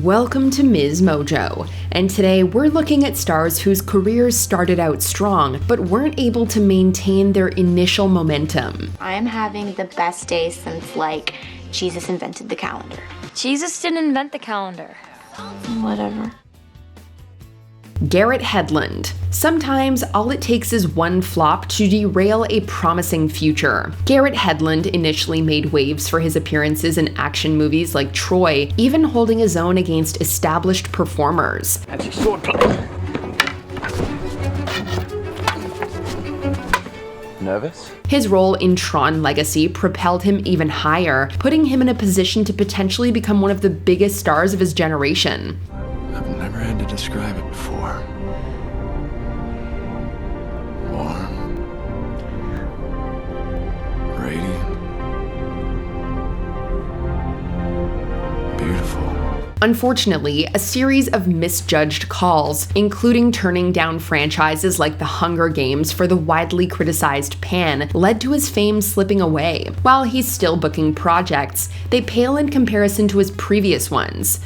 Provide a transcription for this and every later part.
Welcome to MsMojo, and today we're looking at stars whose careers started out strong but weren't able to maintain their initial momentum. I'm having the best day since, like, Jesus invented the calendar. Jesus didn't invent the calendar. Whatever. Garrett Hedland. Sometimes all it takes is one flop to derail a promising future. Garrett Hedland initially made waves for his appearances in action movies like Troy, even holding his own against established performers. That's your sword play. Nervous? His role in Tron Legacy propelled him even higher, putting him in a position to potentially become one of the biggest stars of his generation. I've never had to describe it before. Warm. Radiant. Beautiful. Unfortunately, a series of misjudged calls, including turning down franchises like The Hunger Games for the widely criticized Pan, led to his fame slipping away. While he's still booking projects, they pale in comparison to his previous ones.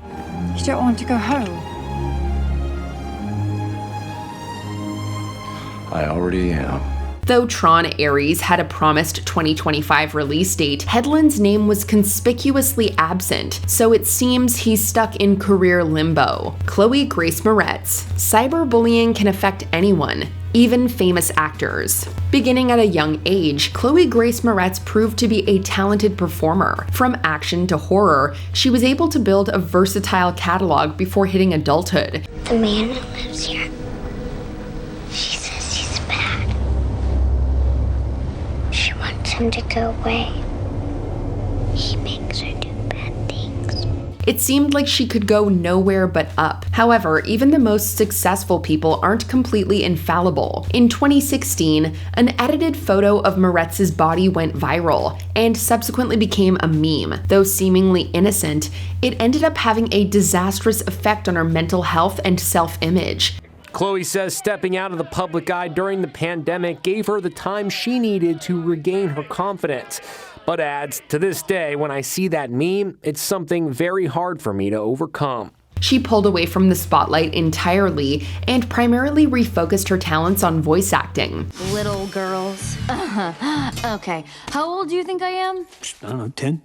You don't want to go home? I already am. Though Tron Ares had a promised 2025 release date, Hedland's name was conspicuously absent, so it seems he's stuck in career limbo. Khloe Grace Moretz. Cyberbullying can affect anyone, even famous actors. Beginning at a young age, Khloe Grace Moretz proved to be a talented performer. From action to horror, she was able to build a versatile catalog before hitting adulthood. The man who lives here, she says he's bad. She wants him to go away. He makes her do bad things. It seemed like she could go nowhere but up. However, even the most successful people aren't completely infallible. In 2016, an edited photo of Moretz's body went viral and subsequently became a meme. Though seemingly innocent, it ended up having a disastrous effect on her mental health and self-image. Khloe says stepping out of the public eye during the pandemic gave her the time she needed to regain her confidence. But adds, to this day, when I see that meme, it's something very hard for me to overcome. She pulled away from the spotlight entirely and primarily refocused her talents on voice acting. Little girls. Okay, how old do you think I am? I don't know, 10?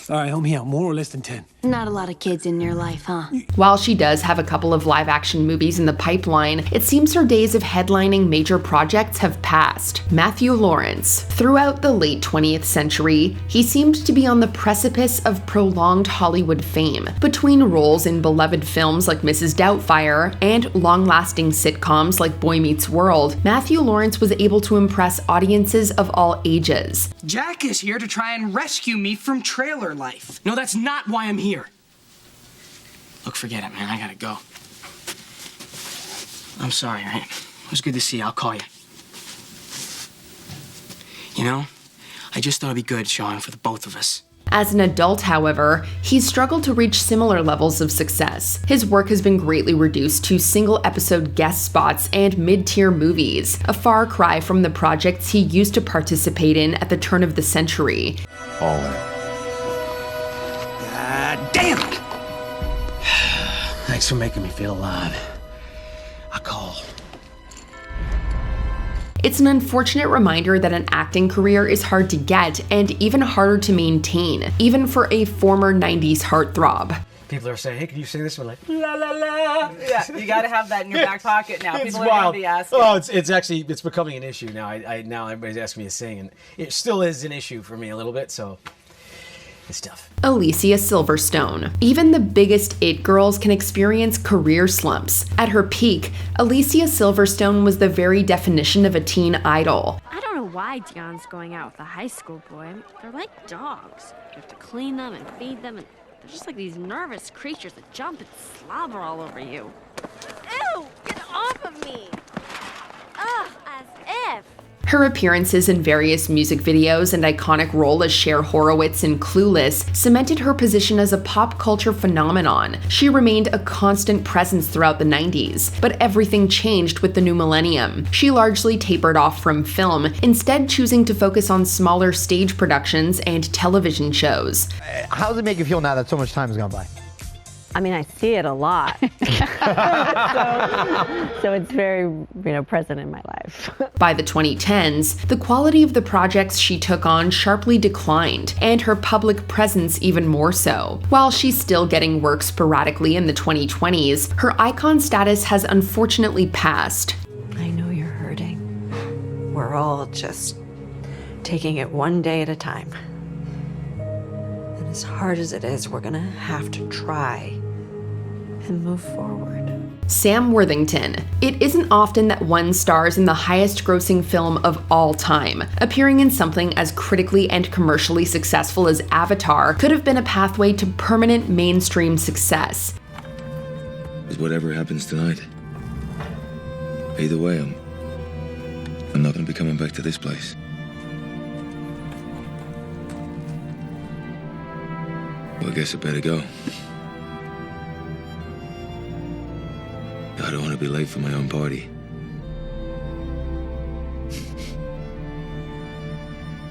All right, help me out. More or less than 10? Not a lot of kids in your life, huh? While she does have a couple of live-action movies in the pipeline, it seems her days of headlining major projects have passed. Matthew Lawrence. Throughout the late 20th century, he seemed to be on the precipice of prolonged Hollywood fame. Between roles in beloved films like Mrs. Doubtfire and long-lasting sitcoms like Boy Meets World, Matthew Lawrence was able to impress audiences of all ages. Jack is here to try and rescue me from trailer life. No, that's not why I'm here. Look, forget it, man. I gotta go. I'm sorry, right? It was good to see you. I'll call you. You know, I just thought it'd be good, Sean, for the both of us. As an adult, however, he's struggled to reach similar levels of success. His work has been greatly reduced to single-episode guest spots and mid-tier movies, a far cry from the projects he used to participate in at the turn of the century. All in. God damn it! Thanks for making me feel alive. I call. It's an unfortunate reminder that an acting career is hard to get and even harder to maintain, even for a former 90s heartthrob. People are saying, hey, can you sing this? We're like, la la la. Yeah, you gotta have that in your back pocket now. It's People are wild. gonna be asking. Oh, it's actually becoming an issue now. Now everybody's asking me to sing, and it still is an issue for me a little bit, so it's tough. Alicia Silverstone. Even the biggest it girls can experience career slumps. At her peak, Alicia Silverstone was the very definition of a teen idol. I don't know why Dion's going out with a high school boy. I mean, they're like dogs. You have to clean them and feed them, and they're just like these nervous creatures that jump and slobber all over you. Ew! Get off of me! Ugh, as if! Her appearances in various music videos and iconic role as Cher Horowitz in Clueless cemented her position as a pop culture phenomenon. She remained a constant presence throughout the 90s, but everything changed with the new millennium. She largely tapered off from film, instead choosing to focus on smaller stage productions and television shows. How does it make you feel now that so much time has gone by? I mean, I see it a lot. so it's very, present in my life. By the 2010s, the quality of the projects she took on sharply declined, and her public presence even more so. While she's still getting work sporadically in the 2020s, her icon status has unfortunately passed. I know you're hurting. We're all just taking it one day at a time. And as hard as it is, we're gonna have to try and move forward. Sam Worthington. It isn't often that one stars in the highest grossing film of all time. Appearing in something as critically and commercially successful as Avatar could have been a pathway to permanent mainstream success. Is whatever happens tonight. Either way, I'm not gonna be coming back to this place. Well, I guess I better go. I don't want to be late for my own party.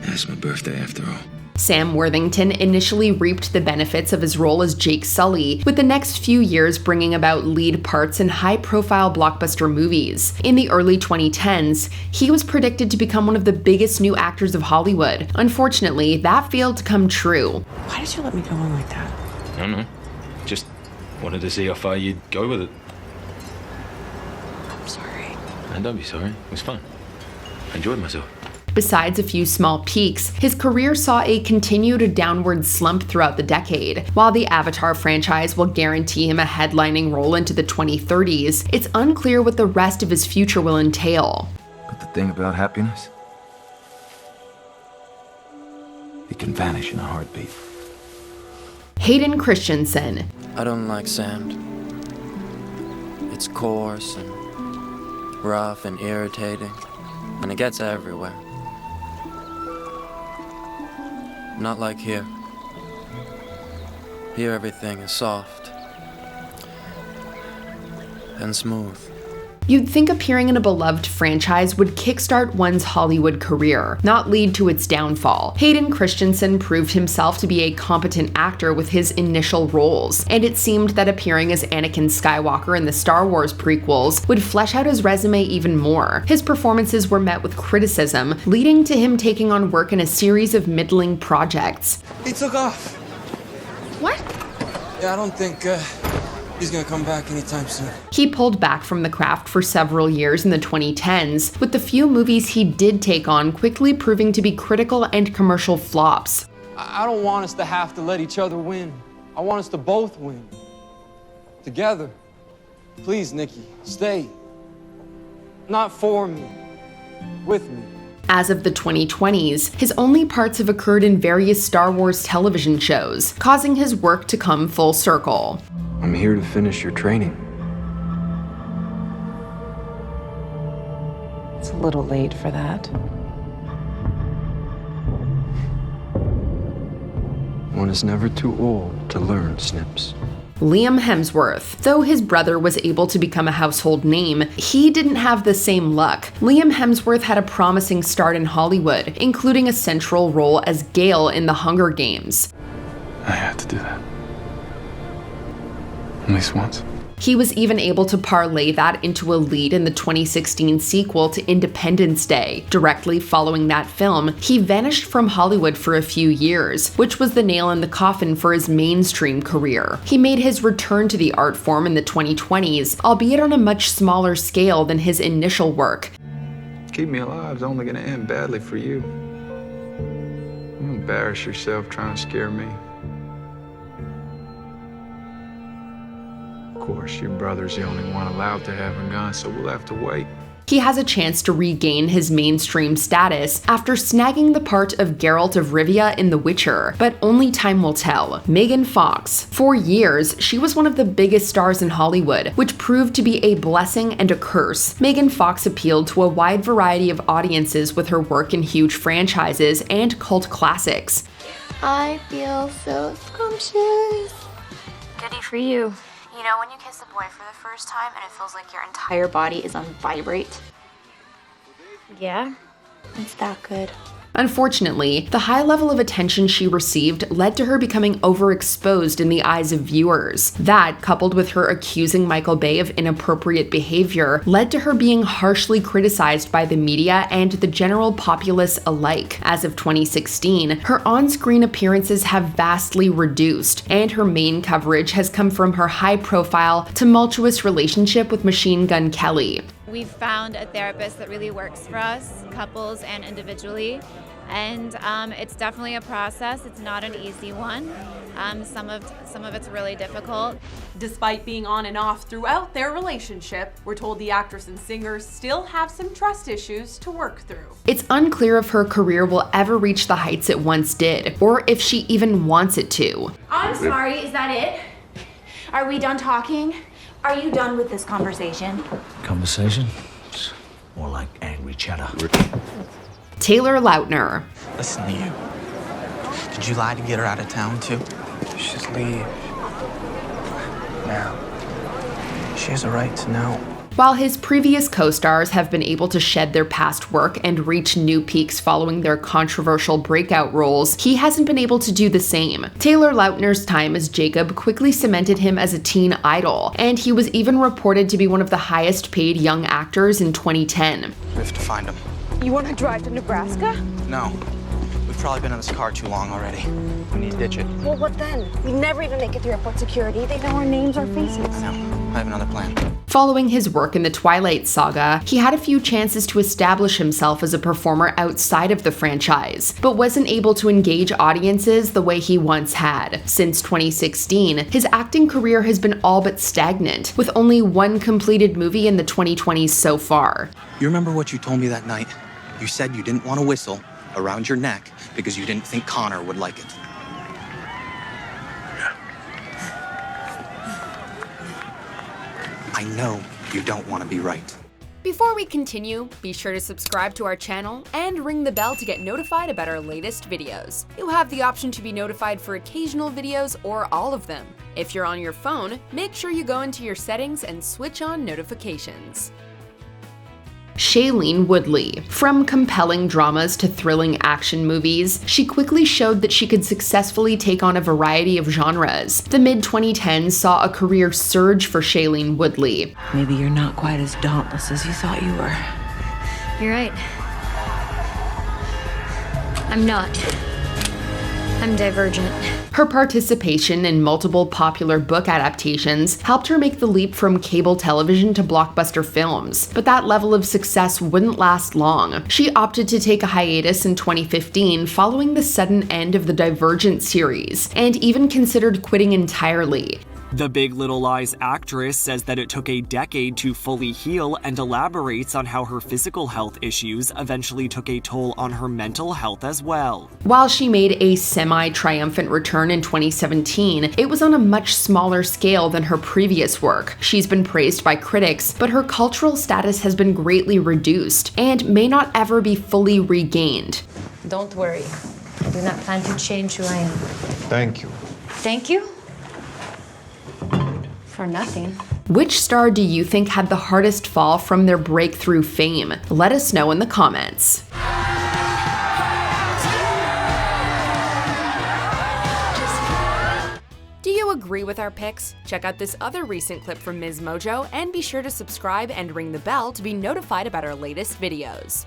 It's my birthday after all. Sam Worthington initially reaped the benefits of his role as Jake Sully, with the next few years bringing about lead parts in high-profile blockbuster movies. In the early 2010s, he was predicted to become one of the biggest new actors of Hollywood. Unfortunately, that failed to come true. Why did you let me go on like that? I don't know. Just wanted to see how far you'd go with it. I'm sorry. And don't be sorry. It was fun. I enjoyed myself. Besides a few small peaks, his career saw a continued downward slump throughout the decade. While the Avatar franchise will guarantee him a headlining role into the 2030s, it's unclear what the rest of his future will entail. But the thing about happiness, it can vanish in a heartbeat. Hayden Christensen. I don't like sand. It's coarse and rough and irritating, and it gets everywhere. Not like here. Here everything is soft and smooth. You'd think appearing in a beloved franchise would kickstart one's Hollywood career, not lead to its downfall. Hayden Christensen proved himself to be a competent actor with his initial roles, and it seemed that appearing as Anakin Skywalker in the Star Wars prequels would flesh out his resume even more. His performances were met with criticism, leading to him taking on work in a series of middling projects. He took off. What? Yeah, I don't think he's gonna come back anytime soon. He pulled back from the craft for several years in the 2010s, with the few movies he did take on quickly proving to be critical and commercial flops. I don't want us to have to let each other win. I want us to both win. Together. Please, Nikki, stay. Not for me. With me. As of the 2020s, his only parts have occurred in various Star Wars television shows, causing his work to come full circle. I'm here to finish your training. It's a little late for that. One is never too old to learn, Snips. Liam Hemsworth. Though his brother was able to become a household name, he didn't have the same luck. Liam Hemsworth had a promising start in Hollywood, including a central role as Gale in The Hunger Games. I had to do that. At least once. He was even able to parlay that into a lead in the 2016 sequel to Independence Day. Directly following that film, he vanished from Hollywood for a few years, which was the nail in the coffin for his mainstream career. He made his return to the art form in the 2020s, albeit on a much smaller scale than his initial work. Keep Me Alive is only gonna end badly for you. You embarrass yourself trying to scare me. Of course, your brother's the only one allowed to have a gun, so we'll have to wait. he has a chance to regain his mainstream status after snagging the part of Geralt of Rivia in The Witcher, but only time will tell. Megan Fox. For years, she was one of the biggest stars in Hollywood, which proved to be a blessing and a curse. Megan Fox appealed to a wide variety of audiences with her work in huge franchises and cult classics. I feel so scrumptious. Goody for you. You know when you kiss a boy for the first time and it feels like your entire body is on vibrate? Yeah? It's that good. Unfortunately, the high level of attention she received led to her becoming overexposed in the eyes of viewers. That, coupled with her accusing Michael Bay of inappropriate behavior, led to her being harshly criticized by the media and the general populace alike. As of 2016, her on-screen appearances have vastly reduced, and her main coverage has come from her high-profile, tumultuous relationship with Machine Gun Kelly. We've found a therapist that really works for us, couples and individually, and it's definitely a process. It's not an easy one. Some of it's really difficult. Despite being on and off throughout their relationship, we're told the actress and singer still have some trust issues to work through. It's unclear if her career will ever reach the heights it once did, or if she even wants it to. I'm sorry, is that it? Are we done talking? Are you done with this conversation? Conversation? It's more like angry chatter. Taylor Lautner. Listen to you. Did you lie to get her out of town too? She's leave. Now. She has a right to know. While his previous co-stars have been able to shed their past work and reach new peaks following their controversial breakout roles, he hasn't been able to do the same. Taylor Lautner's time as Jacob quickly cemented him as a teen idol, and he was even reported to be one of the highest paid young actors in 2010. We have to find him. You want to drive to Nebraska? No. We've probably been in this car too long already. We need to ditch it. Well, what then? We never even make it through airport security. They know our names, our faces. I know. I have another plan. Following his work in the Twilight saga, he had a few chances to establish himself as a performer outside of the franchise, but wasn't able to engage audiences the way he once had. Since 2016, his acting career has been all but stagnant, with only one completed movie in the 2020s so far. You remember what you told me that night? You said you didn't want to whistle around your neck because you didn't think Connor would like it. I know you don't want to be right. Before we continue, be sure to subscribe to our channel and ring the bell to get notified about our latest videos. You have the option to be notified for occasional videos or all of them. If you're on your phone, make sure you go into your settings and switch on notifications. Shailene Woodley. From compelling dramas to thrilling action movies, she quickly showed that she could successfully take on a variety of genres. The mid-2010s saw a career surge for Shailene Woodley. Maybe you're not quite as dauntless as you thought you were. You're right. I'm not. I'm divergent. Her participation in multiple popular book adaptations helped her make the leap from cable television to blockbuster films, but that level of success wouldn't last long. She opted to take a hiatus in 2015 following the sudden end of the Divergent series, and even considered quitting entirely. The Big Little Lies actress says that it took a decade to fully heal and elaborates on how her physical health issues eventually took a toll on her mental health as well. While she made a semi-triumphant return in 2017, it was on a much smaller scale than her previous work. She's been praised by critics, but her cultural status has been greatly reduced and may not ever be fully regained. Don't worry. I do not plan to change who I am. Thank you. Thank you? For nothing. Which star do you think had the hardest fall from their breakthrough fame? Let us know in the comments. Do you agree with our picks? Check out this other recent clip from MsMojo and be sure to subscribe and ring the bell to be notified about our latest videos.